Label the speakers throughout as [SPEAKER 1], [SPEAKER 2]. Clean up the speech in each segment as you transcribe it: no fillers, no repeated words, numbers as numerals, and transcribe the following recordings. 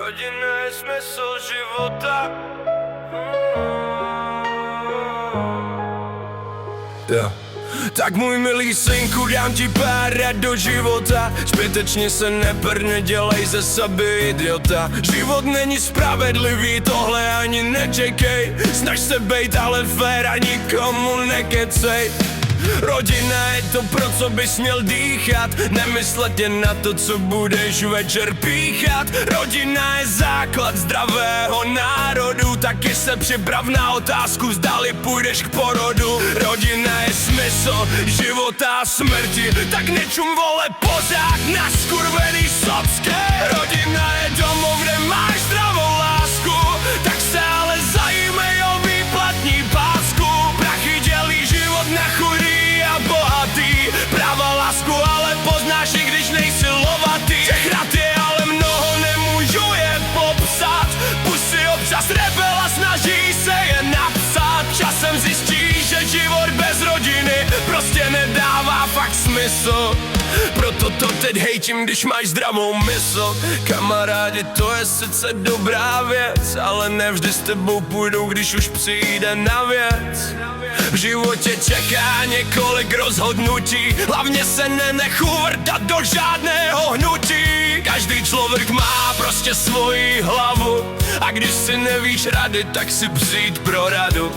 [SPEAKER 1] Rodina je smysl života. Yeah. Tak můj milý synku, dám ti pár rad do života. Zbytečně se neper, nedělej ze sebe idiota. Život není spravedlivý, tohle ani nečekej. Snaž se bejt ale fér a nikomu nekecej. Rodina je to, pro co bys měl dýchat. Nemyslet jen na to, co budeš večer píchat. Rodina je základ zdravého národu. Taky se připrav na otázku, zdali půjdeš k porodu. Rodina je smysl života a smrti. Tak nečum vole pořád na skurvený socky. Rodina je domov, kde máš zdravou lásku. Tak se ale zajímej o výplatní pásku. Prachy dělí život na chudý a bohatý. Práva lásku ale poznáš, i když nejsi lovatý. Těch rad je ale mnoho, nemůžu je popsat. Pusy občas rebela, snaží se je napsat. Časem zjistíš, že život bez rodiny prostě nedává fakt smysl. Proto to teď hejtím, když máš zdravou mysl. Kamarádi, to je sice dobrá věc, ale nevždy s tebou půjdou, když už přijde na věc. V životě čeká několik rozhodnutí, hlavně se nenech uvrtat do žádného hnutí. Každý člověk má prostě svoji hlavu a když si nevíš rady, tak si přijď pro radu.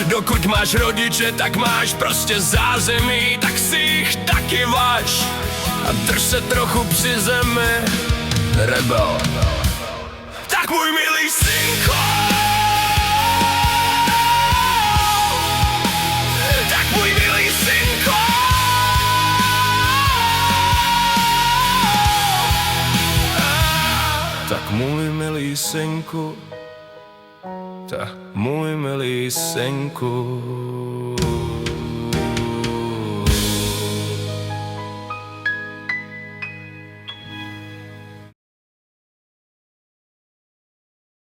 [SPEAKER 1] Dokud máš rodiče, tak máš prostě zázemí, tak si jich taky váž a drž se trochu při zemi, rebel. Tak můj milý synko, tak můj milý synko, tak můj milý synku, tak můj milý synku.